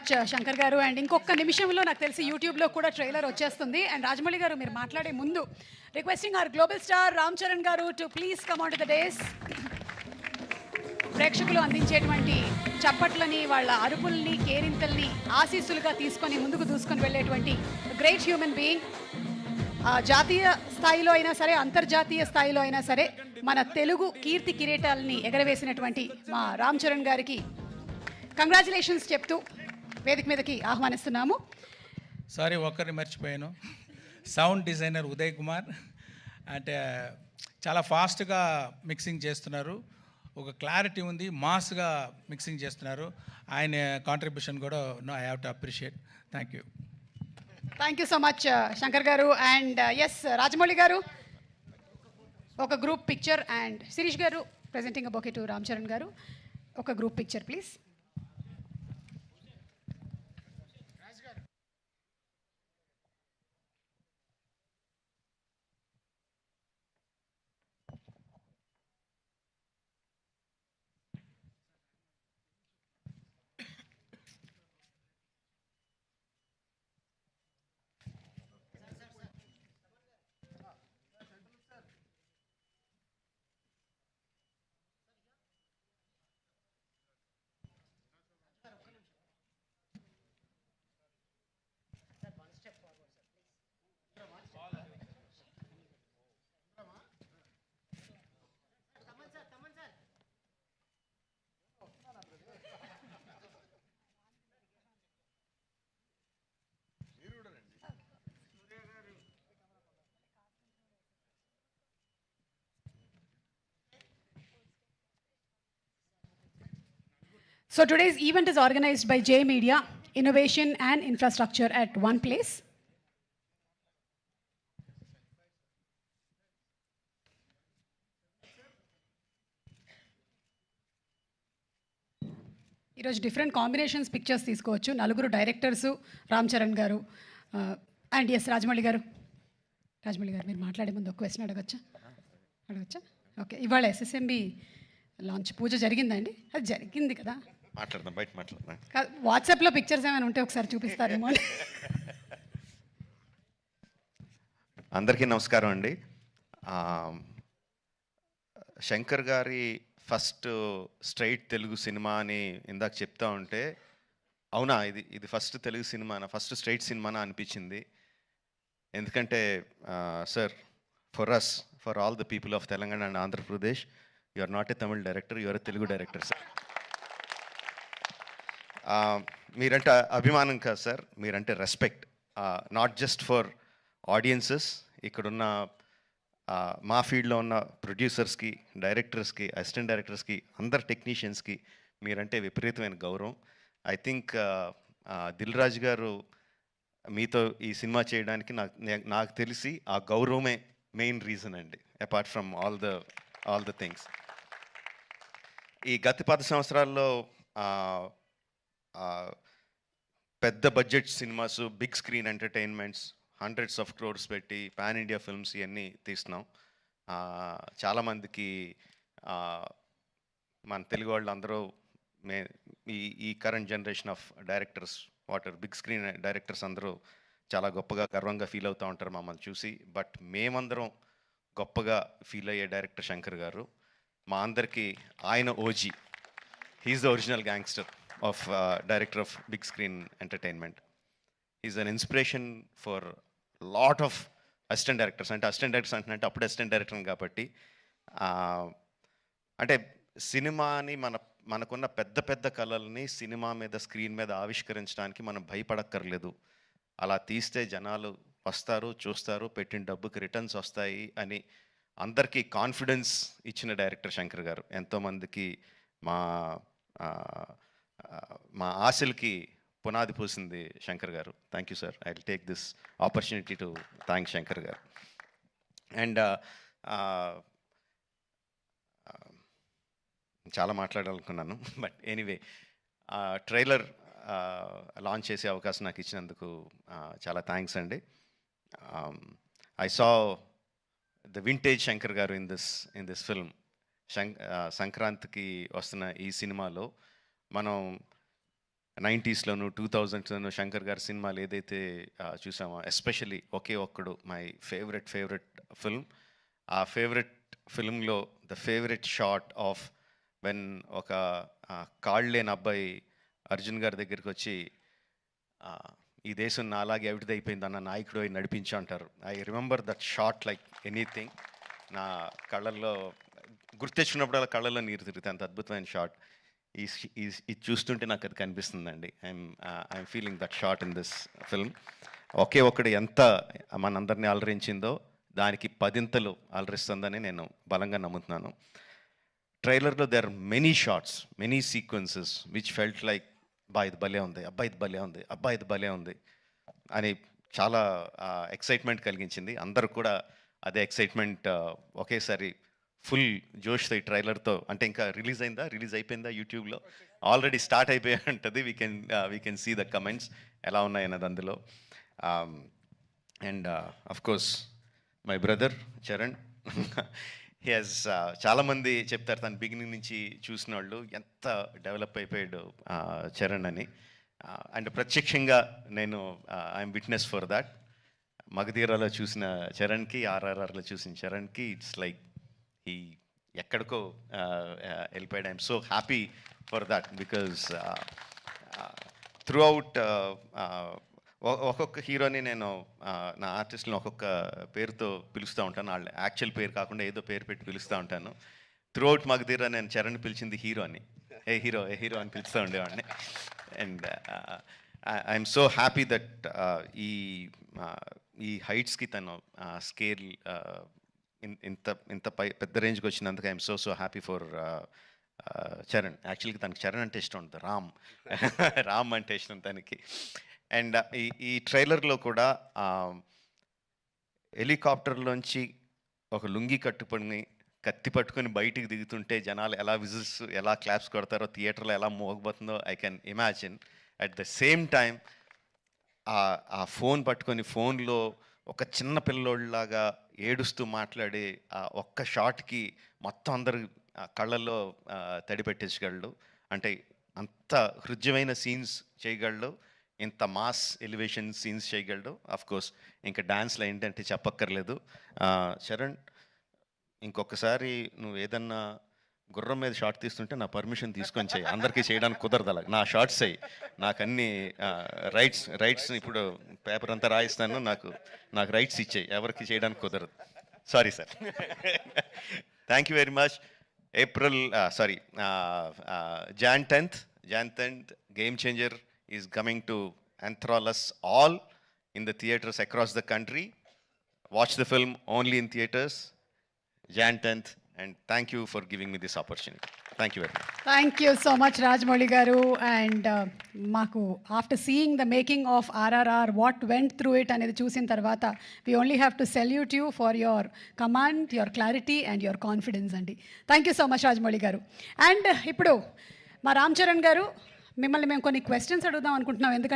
Much Shankar గారు. And ఇంకొక నిమిషంలో నాకు తెలిసి యూట్యూబ్లో కూడా ట్రైలర్ వచ్చేస్తుంది. అండ్ రాజమౌళి గారు మీరు మాట్లాడే ముందు requesting our global star Ram Charan గారు to please come on to the dais. ప్రేక్షకులు అందించేటువంటి చప్పట్లని, వాళ్ళ అరుపుల్ని, కేరింతల్ని ఆశీస్సులుగా తీసుకొని ముందుకు దూసుకొని వెళ్ళేటువంటి గ్రేట్ హ్యూమన్ బీయింగ్. జాతీయ స్థాయిలో అయినా సరే, అంతర్జాతీయ స్థాయిలో అయినా సరే మన తెలుగు కీర్తి కిరీటాలని ఎగరవేసినటువంటి మా రామ్ చరణ్ గారికి కంగ్రాచులేషన్స్ చెప్తూ వేదిక మీదకి ఆహ్వానిస్తున్నాము. సారీ, ఒక్కరిని మర్చిపోయాను. Sound designer Uday Kumar. అంటే చాలా ఫాస్ట్గా మిక్సింగ్ చేస్తున్నారు, ఒక క్లారిటీ ఉంది, మాస్గా మిక్సింగ్ చేస్తున్నారు. ఆయన కాంట్రిబ్యూషన్ కూడా I have to appreciate. Thank you. Thank you so much Shankar గారు. అండ్ ఎస్ రాజమౌళి గారు ఒక గ్రూప్ పిక్చర్, అండ్ శిరీష్ గారు presenting a bouquet to Ram Charan గారు. ఒక group picture please. So today's event is organized by J Media, Innovation and Infrastructure at one place. ఈరోజు different combinations pictures తీసుకోవచ్చు. నలుగురు directors, Ram Charan గారు అండ్ ఎస్ రాజమౌళి గారు. రాజమౌళి గారు మీరు మాట్లాడే ముందు ఒక క్వశ్చన్ అడగచ్చా? ఓకే, ఇవాళ SSMB లాంచ్ పూజ జరిగిందండి? అది జరిగింది కదా, మాట్లాడదాం, బయట మాట్లాడదాం. వాట్సాప్లో పిక్చర్స్ ఏమైనా ఉంటే ఒకసారి చూపిస్తారేమో. అందరికీ నమస్కారం అండి. శంకర్ గారి ఫస్ట్ స్ట్రైట్ తెలుగు సినిమా అని ఇందాక చెప్తా ఉంటే, అవునా ఇది ఫస్ట్ తెలుగు సినిమానా, ఫస్ట్ స్ట్రైట్ సినిమానా అనిపించింది. ఎందుకంటే sir, for all the people of Telangana and Andhra Pradesh, you are not a Tamil director, you are A Telugu director sir. మీరంటే అభిమానం కాదు సార్, మీరంటే respect. Not just for audiences, ఇక్కడున్న మా ఫీల్డ్లో ఉన్న ప్రొడ్యూసర్స్కి, డైరెక్టర్స్కి, అసిస్టెంట్ డైరెక్టర్స్కి, అందరు టెక్నీషియన్స్కి మీరంటే విపరీతమైన గౌరవం. ఐ థింక్ దిల్ రాజు గారు మీతో ఈ సినిమా చేయడానికి నాకు తెలిసి ఆ గౌరవమే మెయిన్ రీజన్ అండి, apart from all the things. ఈ గత 10 సంవత్సరాల్లో పెద్ద budget cinemas, big screen entertainments, hundreds of crores పెట్టి పాన్ ఇండియా ఫిల్మ్స్ ఇవన్నీ తీస్తున్నాం. చాలామందికి మన తెలుగు వాళ్ళు అందరూ ఈ current generation of directors, big screen directors అందరూ చాలా గొప్పగా, గర్వంగా ఫీల్ అవుతూ ఉంటారు మమ్మల్ని చూసి. బట్ మేమందరం గొప్పగా ఫీల్ అయ్యే డైరెక్టర్ శంకర్ గారు. మా అందరికీ ఆయన OG. He's the original gangster of director of big screen entertainment. He's an inspiration for lot of assistant directors. అంటే అసిస్టెంట్ డైరెక్టర్స్ అంటే అప్పుడు అసిస్టెంట్ డైరెక్టర్ కాబట్టి, అంటే సినిమాని మనకున్న పెద్ద కళల్ని సినిమా మీద, స్క్రీన్ మీద ఆవిష్కరించడానికి మనం భయపడక్కర్లేదు. అలా తీస్తే జనాలు వస్తారు, చూస్తారు, పెట్టిన డబ్బుకి రిటర్న్స్ వస్తాయి అని అందరికీ కాన్ఫిడెన్స్ ఇచ్చిన డైరెక్టర్ శంకర్ గారు. ఎంతోమందికి మా ఆశలకి పునాది పోసింది శంకర్ గారు. Thank you sir. I will take this opportunity to thank Shankar గారు. అండ్ చాలా మాట్లాడాలనుకున్నాను, బట్ ఎనీవే, ట్రైలర్ లాంచ్ చేసే అవకాశం నాకు ఇచ్చినందుకు చాలా థ్యాంక్స్ అండి. I saw the vintage Shankar గారు ఇన్ దిస్ ఫిల్మ్. సంక్రాంతికి వస్తున్న ఈ సినిమాలో మనం 90స్లోను 2000స్లోను శంకర్ గారి సినిమాలు ఏదైతే చూసామో, especially Oke Okkadu my favourite film. ఆ ఫేవరెట్ ఫిల్మ్లో the favourite shot of when ఒక కాళ్ళు లేని అబ్బాయి అర్జున్ గారి దగ్గరికి వచ్చి ఈ దేశం నా అలాగే అవిటిది అయిపోయింది అన్న నాయకుడు అయి నడిపించు అంటారు. I remember that shot like anything. నా కళ్ళల్లో గుర్తెచ్చినప్పుడు కళ్ళల్లో నీరు తిరుగుతాయి, అంత అద్భుతమైన షాట్. ఇది చూస్తుంటే నాకు అది కనిపిస్తుందండి. I'm feeling that shot in this film. Oke Okkadu ఎంత మనందరినీ అలరించిందో దానికి 10 అలరిస్తుందని నేను బలంగా నమ్ముతున్నాను. ట్రైలర్లో there are many shots, many sequences which felt like ఇది భలే ఉంది, ఇది భలే ఉంది, ఇది భలే ఉంది అని చాలా ఎక్సైట్మెంట్ కలిగించింది. అందరూ కూడా అదే ఎక్సైట్మెంట్ ఒకేసారి ఫుల్ జోష్తో ఈ ట్రైలర్తో, అంటే ఇంకా రిలీజ్ అయిపోయిందా యూట్యూబ్లో? ఆల్రెడీ స్టార్ట్ అయిపోయి ఉంటుంది. We can see the comments ఎలా ఉన్నాయన్నది అందులో. And of course my brother Charan, he has చాలామంది చెప్తారు తను బిగినింగ్ నుంచి చూసిన వాళ్ళు ఎంత డెవలప్ అయిపోయాడు చరణ్ అని. అండ్ ప్రత్యక్షంగా నేను ఐఎమ్ విట్నెస్ ఫర్ దాట్. మగధీరాలో చూసిన చరణ్కి, ఆర్ఆర్ఆర్లో చూసిన చరణ్కి ఇట్స్ లైక్ ఈ ఎక్కడికో వెళ్ళిపోయాడు. I'm so happy for that because through out ఒక్కొక్క హీరోని నేను నా ఆర్టిస్ట్ని ఒక్కొక్క పేరుతో పిలుస్తూ ఉంటాను. వాళ్ళ యాక్చువల్ పేరు కాకుండా ఏదో పేరు పెట్టి పిలుస్తూ ఉంటాను. త్రూ అవుట్ మగధీరా నేను చరణ్ పిలిచింది హీరో అని, ఏ హీరో అని పిలుస్తూ ఉండేవాడిని. And I'm so happy that ఈ హైట్స్కి తను స్కేల్ ఇంత పెద్ద రేంజ్కి వచ్చినందుకు I'm so happy for Charan. యాక్చువల్గా తనకి చరణ్ అంటే ఇష్టం ఉంటుంది, రామ్ అంటే ఇష్టం తనకి. అండ్ ఈ ట్రైలర్లో కూడా హెలికాప్టర్లోంచి ఒక లుంగి కట్టుకొని కత్తి పట్టుకొని బయటికి దిగుతుంటే జనాలు ఎలా విజిల్స్, ఎలా క్లాప్స్ కొడతారో, థియేటర్లో ఎలా మోగబోతుందో I can imagine. At the same time ఆ ఫోన్ పట్టుకొని ఫోన్లో ఒక చిన్న పిల్లోళ్ళలాగా ఏడుస్తూ మాట్లాడే ఆ ఒక్క షాట్కి మొత్తం అందరు కళ్ళల్లో తడి పెట్టేసగలడు. అంటే అంత హృద్యమైన సీన్స్ చేయగలడు, ఇంత మాస్ ఎలివేషన్ సీన్స్ చేయగలడు. ఆఫ్ కోర్స్ ఇంకా డాన్స్లో ఏంటంటే చెప్పక్కర్లేదు. చరణ్, ఇంకొకసారి నువ్వు ఏదన్నా గుర్రం మీద షార్ట్ తీస్తుంటే నా పర్మిషన్ తీసుకొని చేయి. అందరికీ చేయడానికి కుదరదు అలా. నా షార్ట్స్ అయ్యి నాకు అన్ని రైట్స్ ఇప్పుడు పేపర్ అంతా రాయిస్తాను, నాకు రైట్స్ ఇచ్చేయి, ఎవరికి చేయడానికి కుదరదు. Sorry sir. Thank you very much. Jan 10th, Game Changer is coming to enthrall us all in the theatres across the country. Watch the film only in theatres, Jan 10th, and thank you for giving me this opportunity. Thank you very much. Thank you so much, Rajmouli garu. And maku after seeing the making of RRR, what went through it anedi chusin tarvata, we only have to salute you for your command, your clarity and your confidence andi. Thank you so much, Rajmouli garu. And ippudu మా రామ్ చరణ్ గారు, మిమ్మల్ని మేము కొన్ని questions అడుగుదాం అనుకుంటున్నాం. ఎందుకంటే